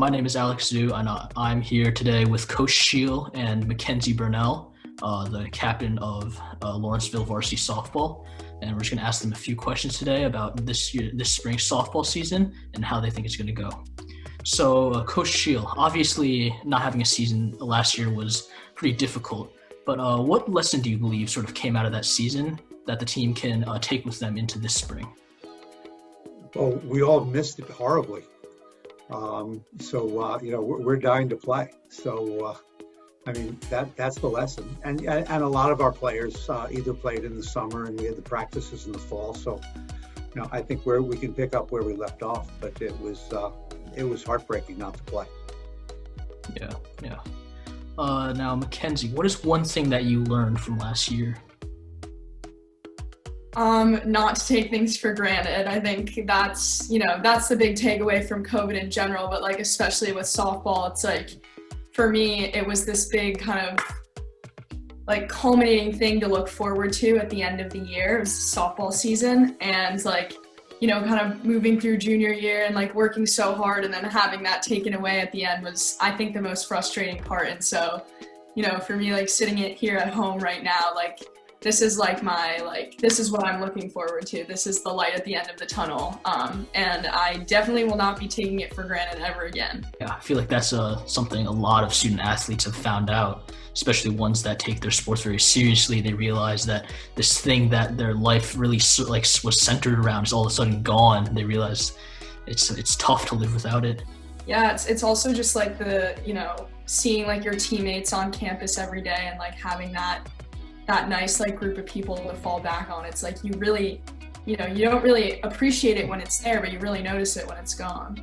my name is Alex Zhu, and I'm here today with Coach Schiel and Mackenzie Bunnell, the captain of Lawrenceville Varsity softball. And we're just going to ask them a few questions today about this spring softball season and how they think it's going to go. So, Coach Schiel, obviously not having a season last year was pretty difficult, but what lesson do you believe sort of came out of that season that the team can take with them into this spring? Well, we all missed it horribly. We're dying to play. So, that's the lesson. And a lot of our players either played in the summer and we had the practices in the fall. So, I think we can pick up where we left off, but it was heartbreaking not to play. Yeah. Now, Mackenzie, what is one thing that you learned from last year? Not to take things for granted. I think that's the big takeaway from COVID in general, but like, especially with softball, it's like, for me, it was this big kind of like culminating thing to look forward to at the end of the year. It was softball season, and like, kind of moving through junior year and like working so hard and then having that taken away at the end was, I think, the most frustrating part. And so, for me, like sitting here at home right now, like, this is this is what I'm looking forward to. This is the light at the end of the tunnel. And I definitely will not be taking it for granted ever again. Yeah, I feel like that's something a lot of student athletes have found out, especially ones that take their sports very seriously. They realize that this thing that their life really was centered around is all of a sudden gone. They realize it's tough to live without it. Yeah, it's also just like seeing like your teammates on campus every day and like having that nice like group of people to fall back on. It's like you really, you don't really appreciate it when it's there, but you really notice it when it's gone.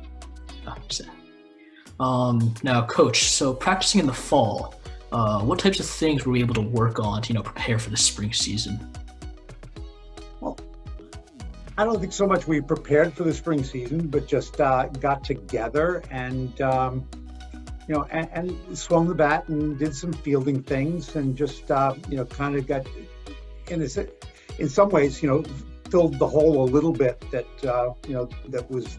100%. Now, Coach, so practicing in the fall, what types of things were we able to work on to prepare for the spring season? Well, I don't think so much we prepared for the spring season, but just got together and and swung the bat and did some fielding things and just, kind of got, in some ways, filled the hole a little bit that, that was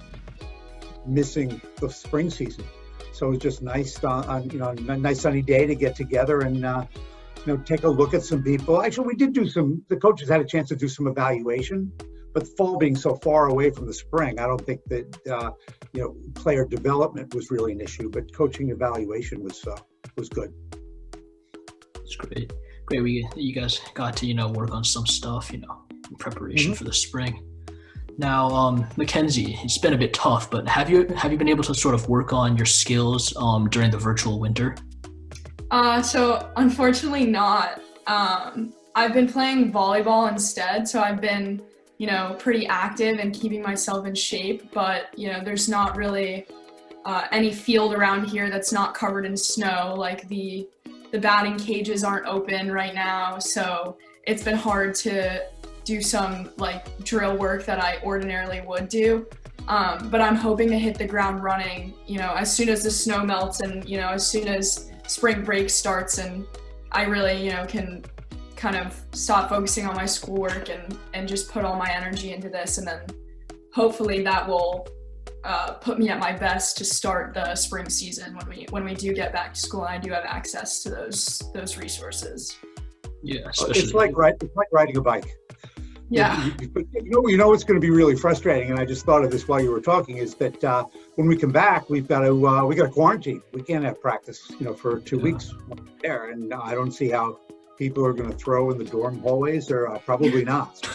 missing the spring season. So it was just nice on a nice sunny day to get together and, take a look at some people. Actually, we did the coaches had a chance to do some evaluation, but fall being so far away from the spring, I don't think that, player development was really an issue, but coaching evaluation was good. It's great. You guys got to, work on some stuff, in preparation for the spring. Now, Mackenzie, it's been a bit tough, but have you been able to sort of work on your skills during the virtual winter? So unfortunately not. I've been playing volleyball instead, so I've been pretty active and keeping myself in shape, but, there's not really any field around here that's not covered in snow. Like the batting cages aren't open right now, so it's been hard to do some like drill work that I ordinarily would do. But I'm hoping to hit the ground running, as soon as the snow melts and, as soon as spring break starts and I really, can kind of stop focusing on my schoolwork and just put all my energy into this, and then hopefully that will put me at my best to start the spring season when we do get back to school and I do have access to those resources. Yeah, it's like riding a bike. Yeah. What's going to be really frustrating, and I just thought of this while you were talking, is that when we come back, we got to quarantine. We can't have practice, for 2 weeks there, and I don't see how people are going to throw in the dorm hallways, or probably not.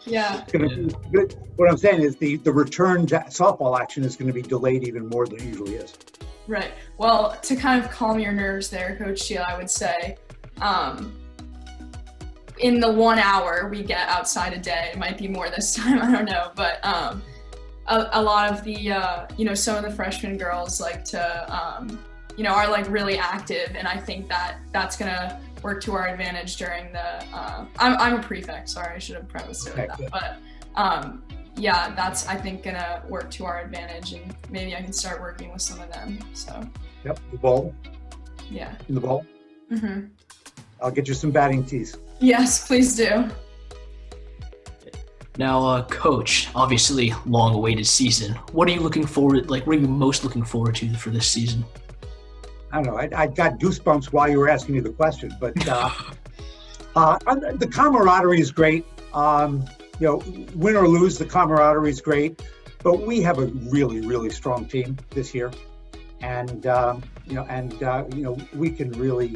Yeah. It's going to be good. What I'm saying is the return to softball action is going to be delayed even more than it usually is. Right. Well, to kind of calm your nerves there, Coach Schiel, I would say, in the 1 hour we get outside a day, it might be more this time, I don't know, but a lot of the, some of the freshman girls like to, are like really active, and I think that's going to work to our advantage during the, I'm a prefect, sorry, I should have prefaced it with that, but that's, I think, gonna work to our advantage, and maybe I can start working with some of them, so. Yep, the ball. Yeah. In the ball? Mm-hmm. I'll get you some batting tees. Yes, please do. Now, Coach, obviously long-awaited season. What are you looking forward? Like, what are you most looking forward to for this season? I don't know. I got goosebumps while you were asking me the question, but the camaraderie is great. Win or lose, the camaraderie is great. But we have a really, really strong team this year, and we can really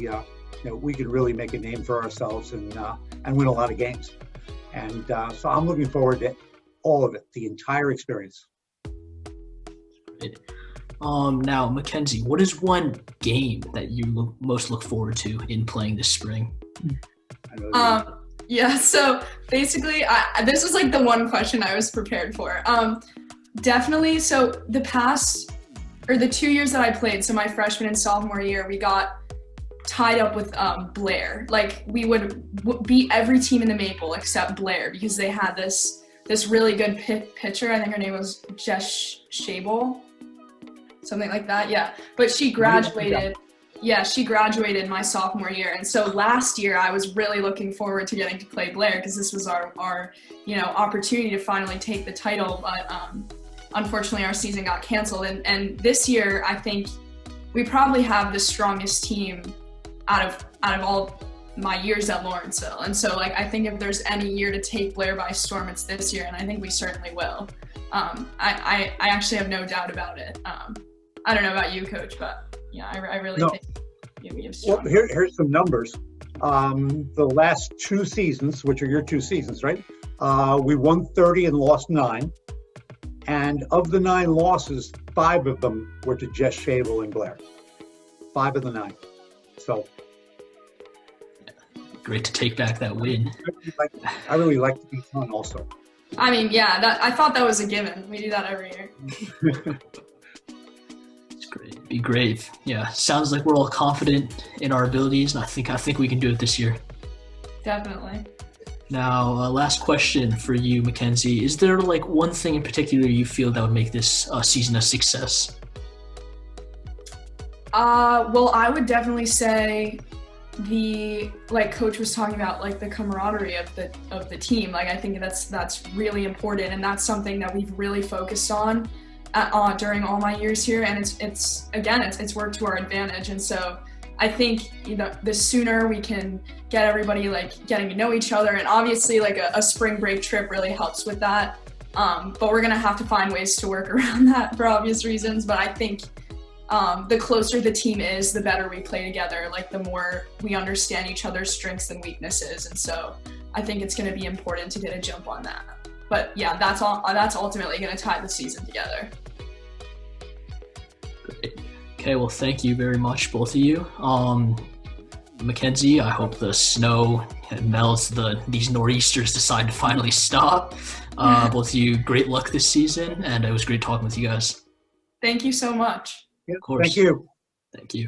make a name for ourselves and win a lot of games. And so I'm looking forward to all of it, the entire experience. Great. Now, Mackenzie, what is one game that you most look forward to in playing this spring? Yeah, so basically, this was like the one question I was prepared for. Definitely, so the 2 years that I played, so my freshman and sophomore year, we got tied up with Blair. Like, we would beat every team in the Maple except Blair because they had this really good pitcher. I think her name was Jess Schiel. Something like that, yeah. But she graduated. Yeah, she graduated my sophomore year, and so last year I was really looking forward to getting to play Blair because this was our opportunity to finally take the title. But unfortunately, our season got canceled, and this year I think we probably have the strongest team out of all my years at Lawrenceville. And so, like, I think if there's any year to take Blair by storm, it's this year, and I think we certainly will. I actually have no doubt about it. I don't know about you, Coach, but yeah, I really think we have strong. Well, here's some numbers. The last 2 seasons, which are your 2 seasons, right? We won 30 and lost 9. And of the 9 losses, 5 of them were to Jess Schiel and Blair. 5 of the 9. So great to take back that win. I really like to be fun also. I mean, yeah, I thought that was a given. We do that every year. It's great. It'd be great. Yeah, sounds like we're all confident in our abilities, and I think we can do it this year. Definitely. Now, last question for you, Mackenzie. Is there like one thing in particular you feel that would make this season a success? Well, I would definitely say like Coach was talking about, like the camaraderie of the team. Like, I think that's really important, and that's something that we've really focused on during all my years here, and it's worked to our advantage. And so I think, the sooner we can get everybody like getting to know each other, and obviously like a spring break trip really helps with that. But we're gonna have to find ways to work around that for obvious reasons. But I think the closer the team is, the better we play together. Like, the more we understand each other's strengths and weaknesses. And so I think it's going to be important to get a jump on that. But yeah, that's ultimately going to tie the season together. Great. Okay, well, thank you very much, both of you. Mackenzie, I hope the snow melts, these nor'easters decide to finally stop. Both of you, great luck this season, and it was great talking with you guys. Thank you so much. Of course. Thank you. Thank you.